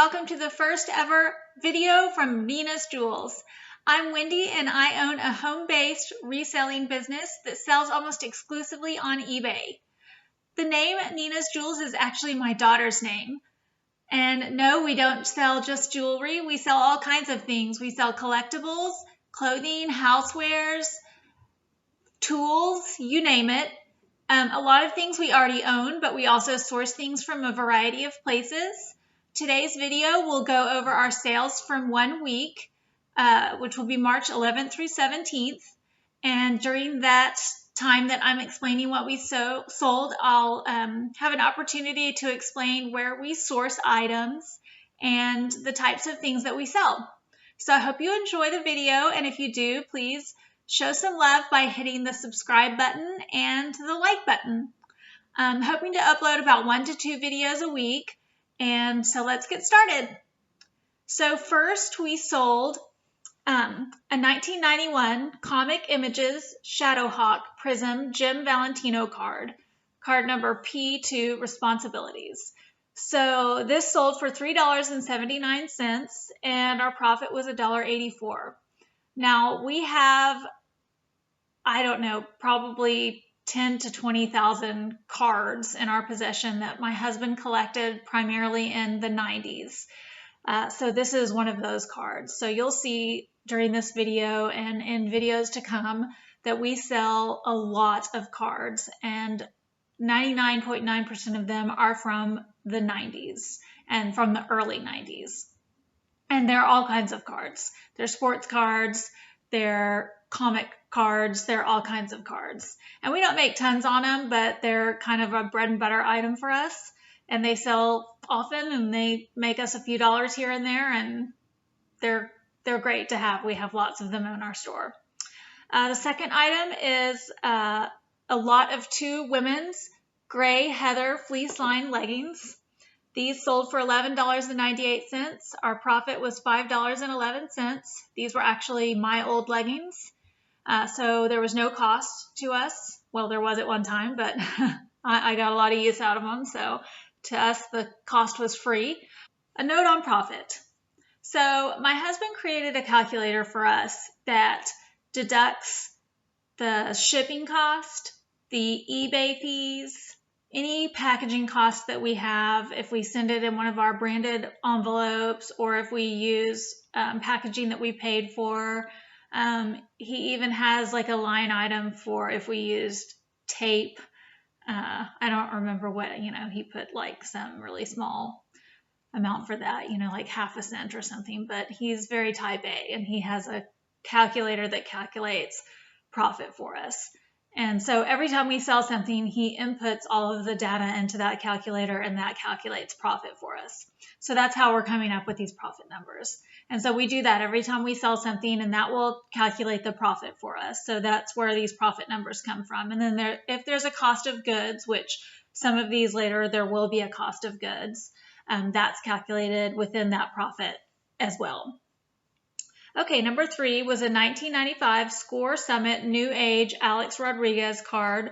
welcome to the first ever video from Nina's Jewels. I'm Wendy and I own a home-based reselling business that sells almost exclusively on eBay. The name Nina's Jewels is actually my daughter's name. And no, we don't sell just jewelry. We sell all kinds of things. We sell collectibles, clothing, housewares, tools, you name it. A lot of things we already own, but we also source things from a variety of places. Today's video will go over our sales from 1 week, which will be March 11th through 17th. And during that time that I'm explaining what we sold, I'll have an opportunity to explain where we source items and the types of things that we sell. So I hope you enjoy the video, and if you do, please show some love by hitting the subscribe button and the like button. I'm hoping to upload about 1 to 2 videos a week, and so let's get started. So first we sold a 1991 Comic Images Shadowhawk Prism Jim Valentino card number P2 Responsibilities. So this sold for $3.79 and our profit was $1.84. Now we have, I don't know, probably 10 to 20,000 cards in our possession that my husband collected primarily in the 90s. So this is one of those cards. So you'll see during this video and in videos to come that we sell a lot of cards, and 99.9% of them are from the 90s and from the early 90s. And they're all kinds of cards. They're sports cards, they're comic cards, they're all kinds of cards. And we don't make tons on them, but they're kind of a bread and butter item for us. And they sell often and they make us a few dollars here and there, and they're great to have. We have lots of them in our store. The second item is a lot of 2 women's gray heather fleece lined leggings. These sold for $11.98. Our profit was $5.11. These were actually my old leggings. So there was no cost to us. Well, there was at one time, but I got a lot of use out of them. So to us, the cost was free. A note on profit. So my husband created a calculator for us that deducts the shipping cost, the eBay fees, any packaging costs that we have, if we send it in one of our branded envelopes or if we use packaging that we paid for. He even has like a line item for if we used tape. I don't remember what, he put like some really small amount for that, like half a cent or something, but he's very type A and he has a calculator that calculates profit for us. And so every time we sell something, he inputs all of the data into that calculator and that calculates profit for us. So that's how we're coming up with these profit numbers. And so we do that every time we sell something, and that will calculate the profit for us. So that's where these profit numbers come from. And then if there's a cost of goods, which some of these later there will be a cost of goods, that's calculated within that profit as well. Okay, number 3 was a 1995 Score Summit New Age Alex Rodriguez card.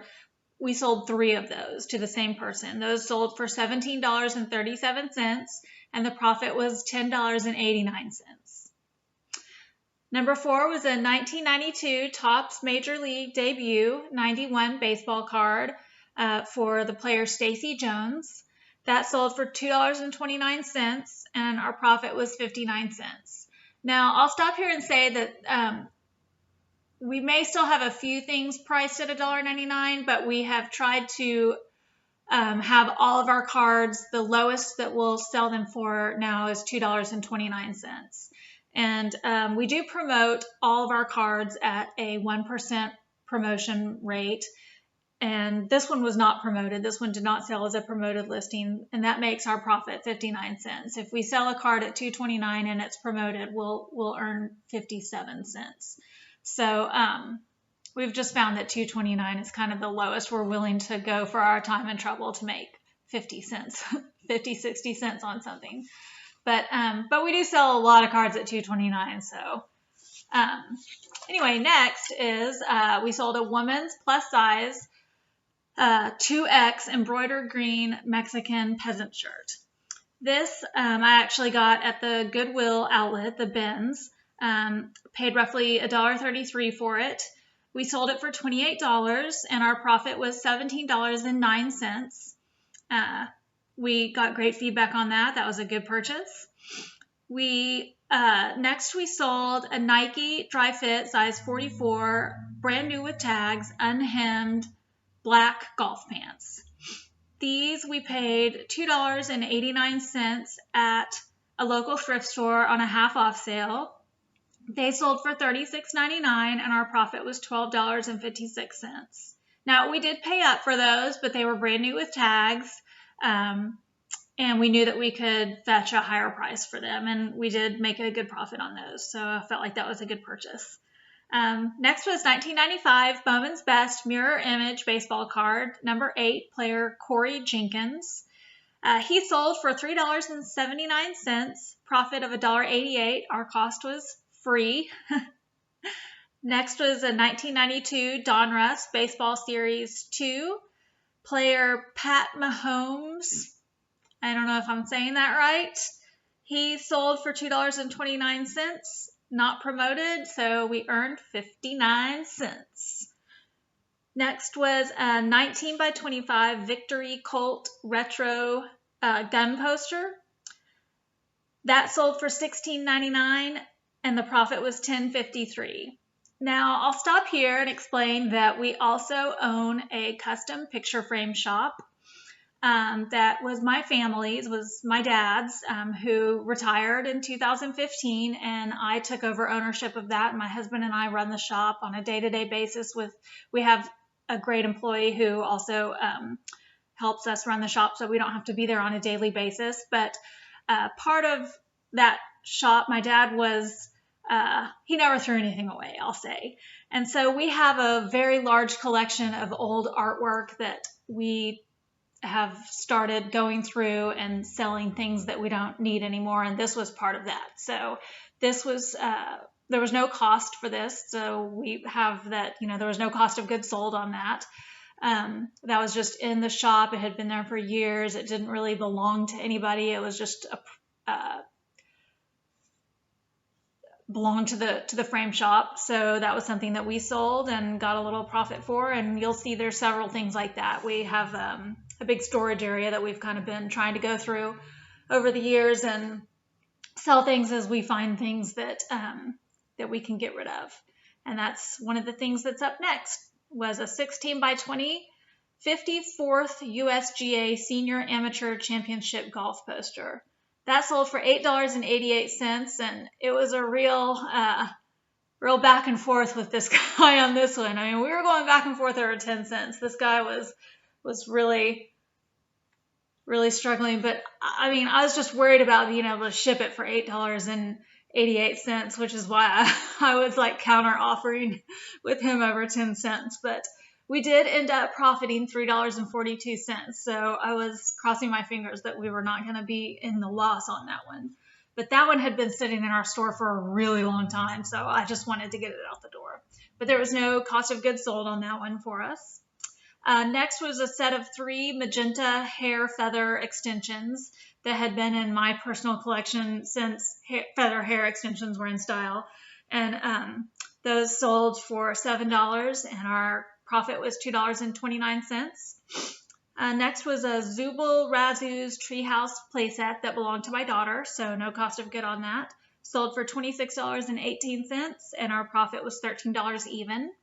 We sold 3 of those to the same person. Those sold for $17.37, and the profit was $10.89. Number 4 was a 1992 Topps Major League Debut 91 baseball card for the player Stacy Jones. That sold for $2.29, and our profit was 59 cents. Now, I'll stop here and say that we may still have a few things priced at $1.99, but we have tried to have all of our cards. The lowest that we'll sell them for now is $2.29. And we do promote all of our cards at a 1% promotion rate. And this one was not promoted. This one did not sell as a promoted listing, and that makes our profit 59 cents. If we sell a card at $2.29 and it's promoted, we'll earn 57 cents. So we've just found that $2.29 is kind of the lowest we're willing to go for our time and trouble to make 50 cents, 50, 60 cents on something. But we do sell a lot of cards at $2.29. So anyway, next is we sold a woman's plus size 2X embroidered green Mexican peasant shirt. This I actually got at the Goodwill outlet, the bins. Paid roughly $1.33 for it. We sold it for $28, and our profit was $17.09. We got great feedback on that. That was a good purchase. Next we sold a Nike dry fit size 44, brand new with tags, unhemmed, black golf pants. These we paid $2.89 at a local thrift store on a half off sale. They sold for $36.99, and our profit was $12.56. Now, we did pay up for those, but they were brand new with tags, and we knew that we could fetch a higher price for them, and we did make a good profit on those, so I felt like that was a good purchase. Next was 1995 Bowman's Best Mirror Image Baseball Card, number 8, player Corey Jenkins. He sold for $3.79, profit of $1.88. Our cost was free. Next was a 1992 Donruss Baseball Series 2, player Pat Mahomes. I don't know if I'm saying that right. He sold for $2.29. Not promoted, so we earned 59 cents. Next was a 19 by 25 Victory Colt Retro gun poster. That sold for $16.99, and the profit was $10.53. Now, I'll stop here and explain that we also own a custom picture frame shop. That was my family's, was my dad's, who retired in 2015, and I took over ownership of that. My husband and I run the shop on a day-to-day basis. We have a great employee who also helps us run the shop, so we don't have to be there on a daily basis. But part of that shop, my dad was, he never threw anything away, I'll say. And so we have a very large collection of old artwork that we have started going through and selling things that we don't need anymore, and this was part of that. So this was there was no cost for this, so we have that, there was no cost of goods sold on that. That was just in the shop. It had been there for years. It didn't really belong to anybody. It was just belonged to the frame shop. So that was something that we sold and got a little profit for, and you'll see there's several things like that. We have a big storage area that we've kind of been trying to go through over the years and sell things as we find things that we can get rid of. And that's one of the things that's up next, was a 16 by 20 54th USGA Senior Amateur Championship golf poster. That sold for $8.88, and it was a real back and forth with this guy on this one. I mean, we were going back and forth over 10 cents. This guy was really, really struggling, but I mean, I was just worried about being able to ship it for $8.88, which is why I was like counter offering with him over 10 cents. But we did end up profiting $3.42. So I was crossing my fingers that we were not going to be in the loss on that one. But that one had been sitting in our store for a really long time, so I just wanted to get it out the door. But there was no cost of goods sold on that one for us. Next was a set of 3 magenta hair feather extensions that had been in my personal collection since feather hair extensions were in style. And those sold for $7, and our profit was $2.29. Next was a Zubul Razoo's Treehouse playset that belonged to my daughter, so no cost of good on that. Sold for $26.18, and our profit was $13 even.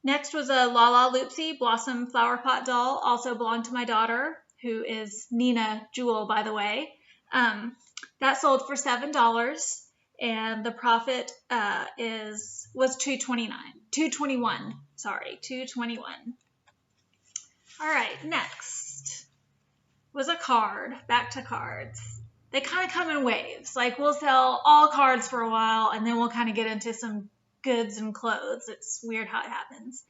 Next was a La La Loopsy Blossom Flower Pot doll, also belonged to my daughter, who is Nina Jewel, by the way. That sold for $7, and the profit was $2.21. All right, next was a card. Back to cards. They kind of come in waves. Like, we'll sell all cards for a while, and then we'll kind of get into some goods and clothes. It's weird how it happens.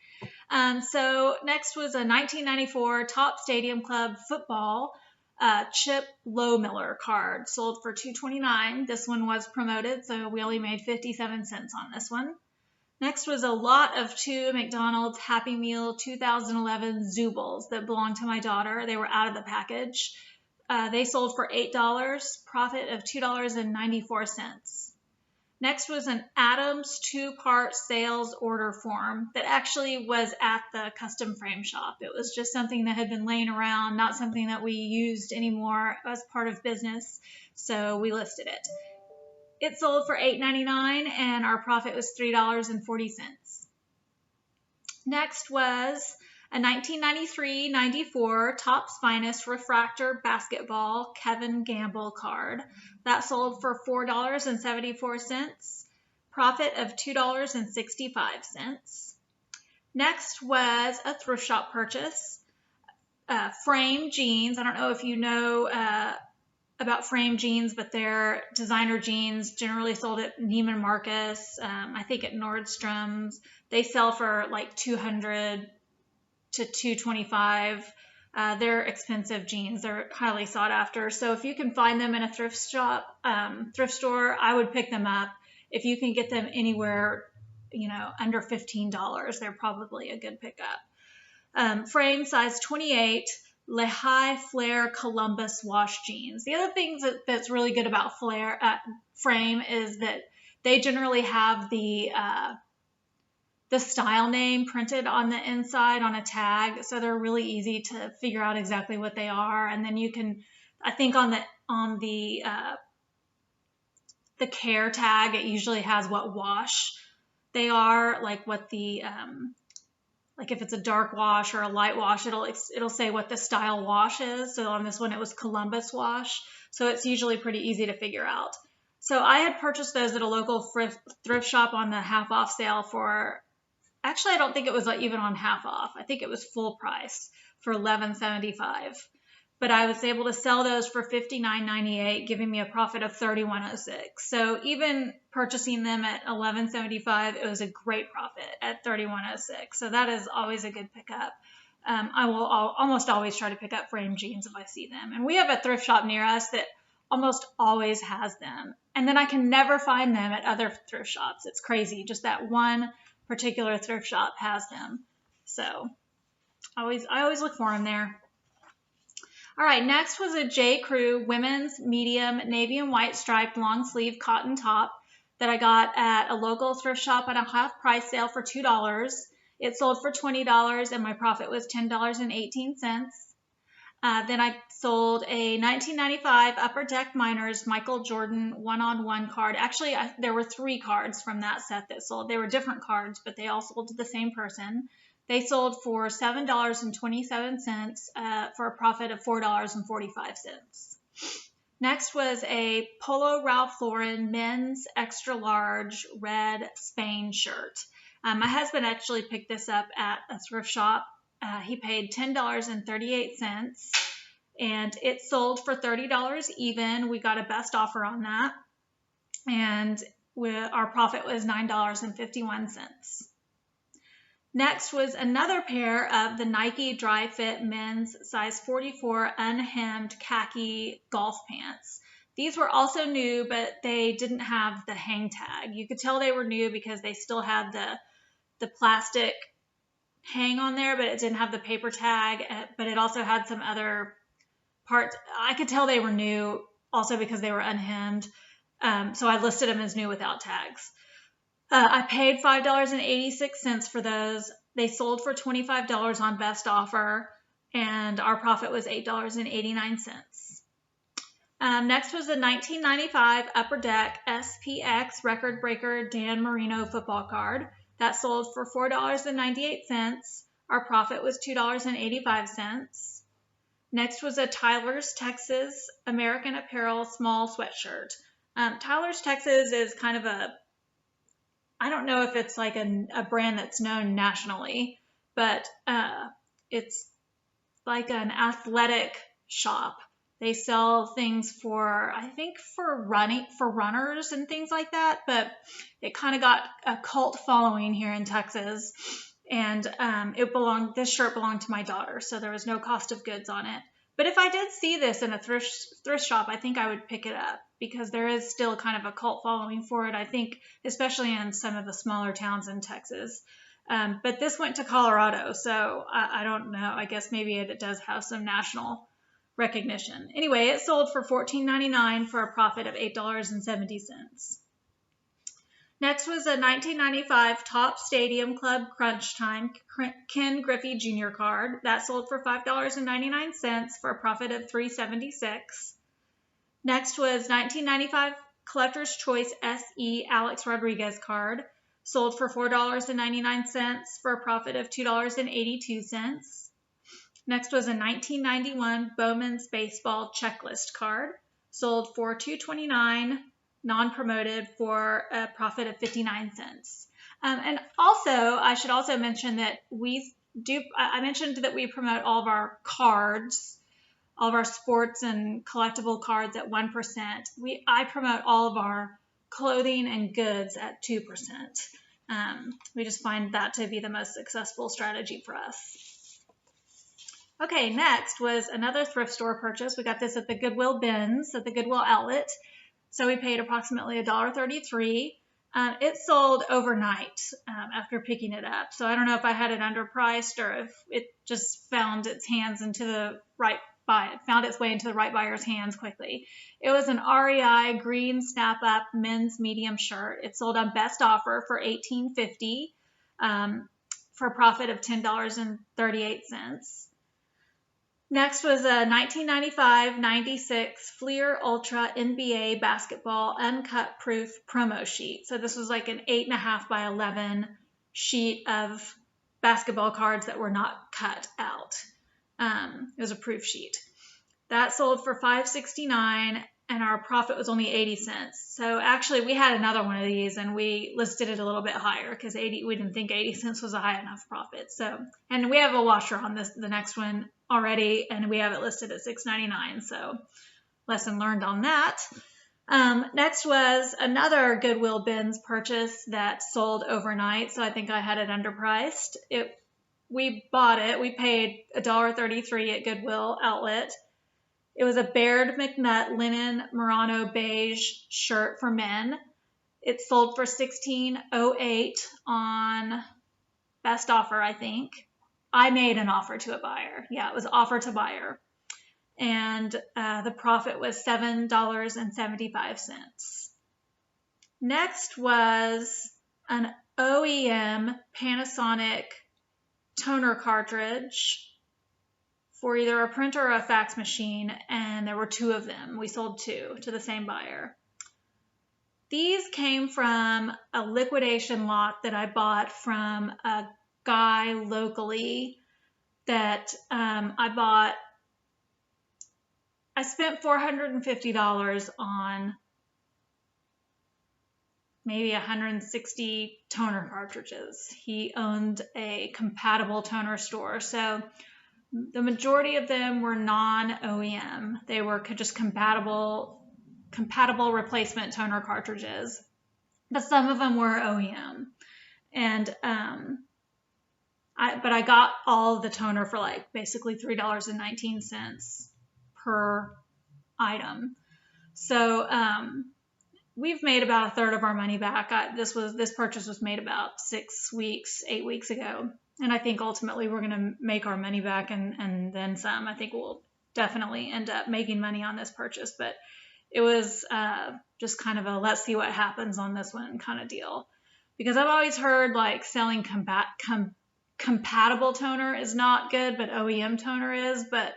So next was a 1994 Top Stadium Club football Chip Lowmiller card, sold for $2.29. This one was promoted, so we only made 57 cents on this one. Next was a lot of 2 McDonald's Happy Meal 2011 Zubul's that belonged to my daughter. They were out of the package. They sold for $8, profit of $2.94. Next was an Adams 2-part sales order form that actually was at the custom frame shop. It was just something that had been laying around, not something that we used anymore as part of business, so we listed it. It sold for $8.99 and our profit was $3.40. Next was a 1993-94 Topps Finest Refractor Basketball Kevin Gamble card. That sold for $4.74, profit of $2.65. Next was a thrift shop purchase, frame jeans. I don't know if you know about frame jeans, but they're designer jeans, generally sold at Neiman Marcus, I think at Nordstrom's. They sell for like $200 to $225. They're expensive jeans. They're highly sought after. So if you can find them in a thrift store, I would pick them up. If you can get them anywhere, under $15, they're probably a good pickup. Frame size 28, Lehigh Flare Columbus wash jeans. The other thing that's really good about frame is that they generally have the style name printed on the inside on a tag, so they're really easy to figure out exactly what they are. And then you can, I think on the care tag, it usually has what wash they are, like what the like if it's a dark wash or a light wash, it'll say what the style wash is. So on this one, it was Columbus wash. So it's usually pretty easy to figure out. So I had purchased those at a local thrift shop on the half off sale for, actually, I don't think it was even on half off. I think it was full price for $11.75. But I was able to sell those for $59.98, giving me a profit of $31.06. So even purchasing them at $11.75, it was a great profit at $31.06. So that is always a good pickup. I will almost always try to pick up frame jeans if I see them. And we have a thrift shop near us that almost always has them. And then I can never find them at other thrift shops. It's crazy. Just that one particular thrift shop has them. So I always look for them there. All right, next was a J. Crew women's medium navy and white striped long sleeve cotton top that I got at a local thrift shop at a half price sale for $2. It sold for $20 and my profit was $10.18. Then I sold a 1995 Upper Deck Miners Michael Jordan one-on-one card. Actually, there were 3 cards from that set that sold. They were different cards, but they all sold to the same person. They sold for $7.27 for a profit of $4.45. Next was a Polo Ralph Lauren men's extra large red Spain shirt. My husband actually picked this up at a thrift shop. He paid $10.38 and it sold for $30 even. We got a best offer on that. And our profit was $9.51. Next was another pair of the Nike Dry Fit men's size 44 unhemmed khaki golf pants. These were also new, but they didn't have the hang tag. You could tell they were new because they still had the plastic hang on there, but it didn't have the paper tag, but it also had some other parts. I could tell they were new also because they were unhemmed. So I listed them as new without tags. I paid $5.86 for those. They sold for $25 on best offer, and our profit was $8.89. Next was the 1995 Upper Deck SPX Record Breaker Dan Marino football card. That sold for $4.98. Our profit was $2.85. Next was a Tyler's Texas American Apparel small sweatshirt. Tyler's Texas is kind of I don't know if it's like a brand that's known nationally, but it's like an athletic shop. They sell things for runners and things like that, but it kind of got a cult following here in Texas. And this shirt belonged to my daughter, so there was no cost of goods on it. But if I did see this in a thrift shop, I think I would pick it up because there is still kind of a cult following for it, I think, especially in some of the smaller towns in Texas. But this went to Colorado, so I don't know. I guess maybe it does have some national recognition. Anyway, it sold for $14.99 for a profit of $8.70. Next was a 1995 Top Stadium Club Crunch Time Ken Griffey Jr. card. That sold for $5.99 for a profit of $3.76. Next was 1995 Collector's Choice SE Alex Rodriguez card. Sold for $4.99 for a profit of $2.82. Next was a 1991 Bowman's Baseball Checklist card. Sold for $2.29, non-promoted, for a profit of 59 cents. And also, I should also mention that I mentioned that we promote all of our cards, all of our sports and collectible cards at 1%. I promote all of our clothing and goods at 2%. We just find that to be the most successful strategy for us. Okay, next was another thrift store purchase. We got this at the Goodwill bins at the Goodwill outlet. So we paid approximately $1.33. It sold overnight after picking it up. So I don't know if I had it underpriced or if it just found its way into the right buyer's hands quickly. It was an REI green snap-up men's medium shirt. It sold on best offer for $18.50 for a profit of $10.38. Next was a 1995-96 Fleer Ultra NBA basketball uncut proof promo sheet. So this was like an 8.5 by 11 sheet of basketball cards that were not cut out. It was a proof sheet. That sold for $5.69 and our profit was only 80 cents. So actually we had another one of these and we listed it a little bit higher because we didn't think 80 cents was a high enough profit. So, and we have a washer on the next one already and we have it listed at $6.99. So lesson learned on that. Next was another Goodwill bins purchase that sold overnight. So I think I had it underpriced. We bought it. We paid $1.33 at Goodwill outlet. It was a Baird McNutt linen Murano beige shirt for men. It sold for $16.08 on best offer, I think. I made an offer to a buyer. Yeah, it was offer to buyer. And the profit was $7.75. Next was an OEM Panasonic toner cartridge for either a printer or a fax machine, and there were two of them. We sold two to the same buyer. These came from a liquidation lot that I bought from a guy locally that I spent $450 on maybe 160 toner cartridges. He owned a compatible toner store. So the majority of them were non-OEM. They were just compatible replacement toner cartridges, but some of them were OEM. And I got all the toner for like basically $3.19 per item. So we've made about a third of our money back. This purchase was made about 8 weeks ago. And I think ultimately we're going to make our money back and then some. I think we'll definitely end up making money on this purchase, but it was just kind of a let's see what happens on this one kind of deal. Because I've always heard like selling compatible toner is not good, but OEM toner is. But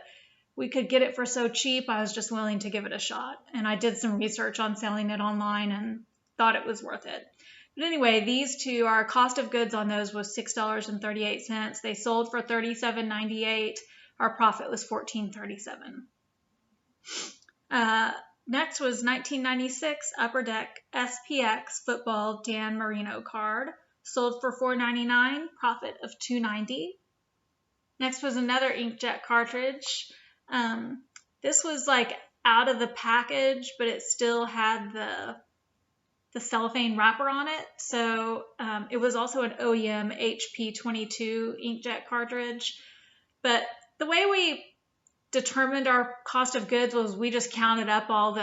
we could get it for so cheap, I was just willing to give it a shot. And I did some research on selling it online and thought it was worth it. But anyway, these two, our cost of goods on those was $6.38. They sold for $37.98. Our profit was $14.37. Next was 1996 Upper Deck SPX Football Dan Marino card. Sold for $4.99, profit of $2.90. Next was another inkjet cartridge. This was like out of the package, but it still had the cellophane wrapper on it. So it was also an OEM HP22 inkjet cartridge. But the way we determined our cost of goods was we just counted up all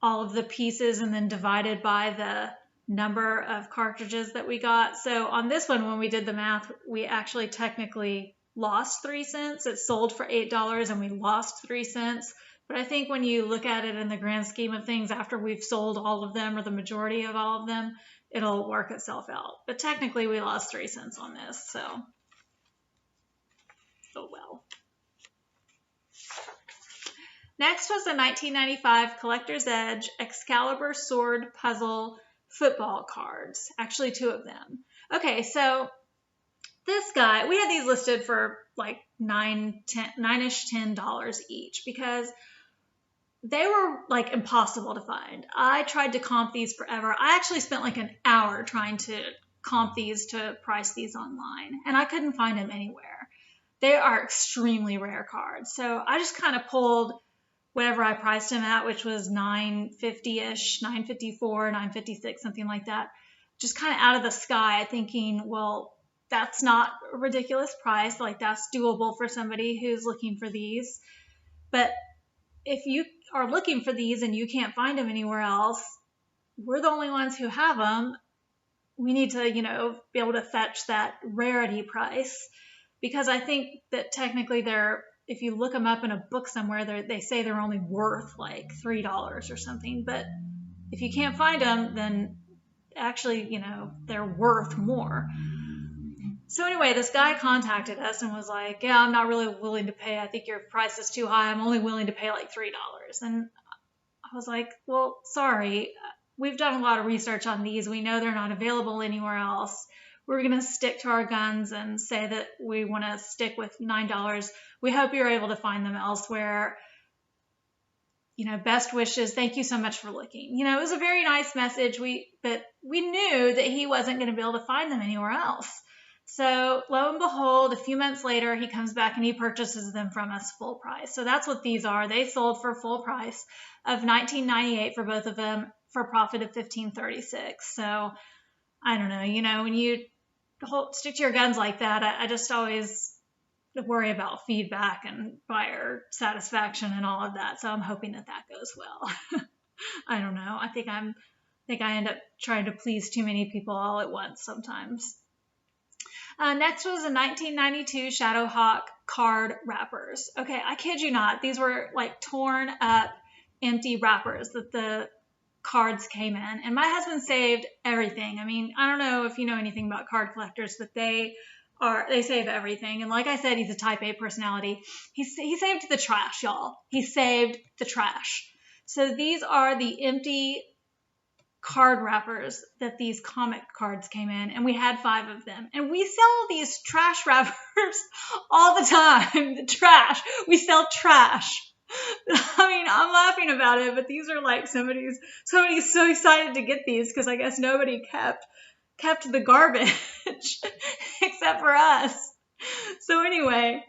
of the pieces and then divided by the number of cartridges that we got. So on this one, when we did the math, we actually technically lost 3 cents. It sold for $8 and we lost 3 cents. But I think when you look at it in the grand scheme of things, after we've sold all of them or the majority of all of them, it'll work itself out. But technically we lost 3 cents on this, so oh well. Next was the 1995 Collector's Edge Excalibur Sword Puzzle football cards. Actually, 2 of them. Okay, so this guy, we had these listed for like $10 each because they were like impossible to find. I tried to comp these forever. I actually spent like an hour trying to comp these to price these online, and I couldn't find them anywhere. They are extremely rare cards. So I just kind of pulled whatever I priced them at, which was $9.50-ish, $9.54, $9.56, something like that, just kind of out of the sky, thinking, well, that's not a ridiculous price. Like, that's doable for somebody who's looking for these. But if you are looking for these and you can't find them anywhere else, we're the only ones who have them. We need to, be able to fetch that rarity price, because I think that technically if you look them up in a book somewhere, they say they're only worth like $3 or something. But if you can't find them, then actually, they're worth more. So anyway, this guy contacted us and was like, yeah, I'm not really willing to pay. I think your price is too high. I'm only willing to pay like $3. And I was like, well, sorry. We've done a lot of research on these. We know they're not available anywhere else. We're going to stick to our guns and say that we want to stick with $9. We hope you're able to find them elsewhere. Best wishes. Thank you so much for looking. It was a very nice message. But we knew that he wasn't going to be able to find them anywhere else. So lo and behold, a few months later, he comes back and he purchases them from us full price. So that's what these are. They sold for full price of $19.98 for both of them, for a profit of $15.36. So I don't know, when you stick to your guns like that, I just always worry about feedback and buyer satisfaction and all of that. So I'm hoping that goes well. I don't know. I think I end up trying to please too many people all at once sometimes. Next was a 1992 Shadowhawk card wrappers. Okay, I kid you not. These were like torn up, empty wrappers that the cards came in. And my husband saved everything. I mean, I don't know if you know anything about card collectors, but they save everything. And like I said, he's a type A personality. He saved the trash, y'all. He saved the trash. So these are the empty card wrappers that these comic cards came in, and we had 5 of them. And we sell these trash wrappers all the time. The trash. We sell trash. I mean, I'm laughing about it, but these are like somebody's so excited to get these because I guess nobody kept the garbage except for us. So anyway,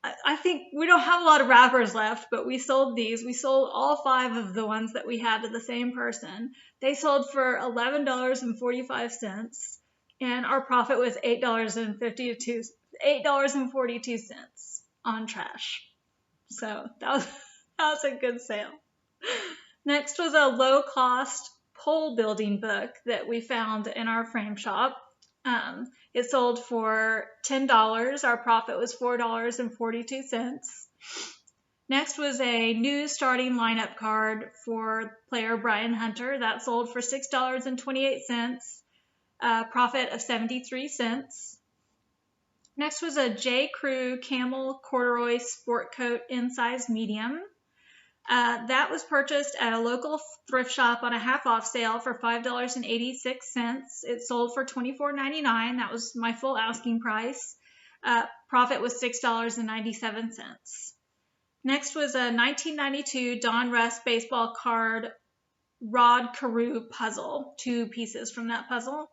I think we don't have a lot of wrappers left, but we sold these. We sold all 5 of the ones that we had to the same person. They sold for $11.45, and our profit was $8.42 on trash. So that was a good sale. Next was a low-cost pole building book that we found in our frame shop. It sold for $10. Our profit was $4.42. Next was a new starting lineup card for player Brian Hunter. That sold for $6.28. Profit of 73 cents. Next was a J. Crew camel corduroy sport coat in size medium. That was purchased at a local thrift shop on a half-off sale for $5.86. It sold for $24.99. That was my full asking price. Profit was $6.97. Next was a 1992 Don Russ baseball card Rod Carew puzzle, 2 pieces from that puzzle.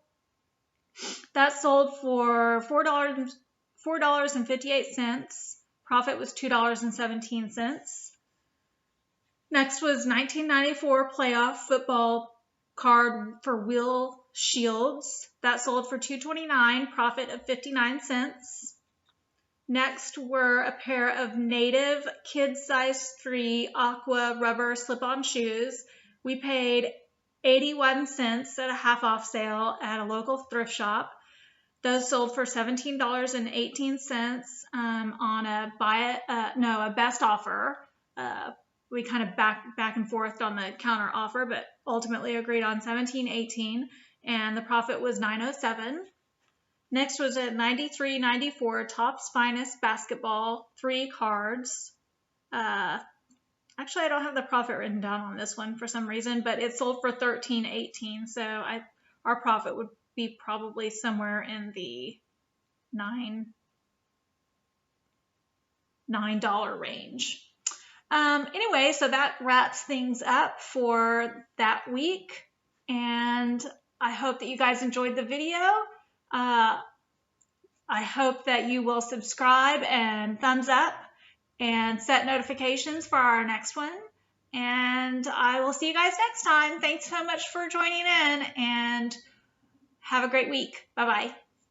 That sold for $4.58. Profit was $2.17. Next was 1994 playoff football card for Will Shields. That sold for $2.29, profit of 59 cents. Next were a pair of native kid size 3 aqua rubber slip-on shoes. We paid 81 cents at a half off sale at a local thrift shop. Those sold for $17.18 on a best offer. We kind of back and forth on the counter offer, but ultimately agreed on $17.18, and the profit was $9.07. Next was a $93.94 Topps Finest Basketball, 3 cards. Actually, I don't have the profit written down on this one for some reason, but it sold for $13.18, so our profit would be probably somewhere in the $9 range. Anyway, so that wraps things up for that week, and I hope that you guys enjoyed the video. I hope that you will subscribe and thumbs up and set notifications for our next one. And I will see you guys next time. Thanks so much for joining in, and have a great week. Bye-bye.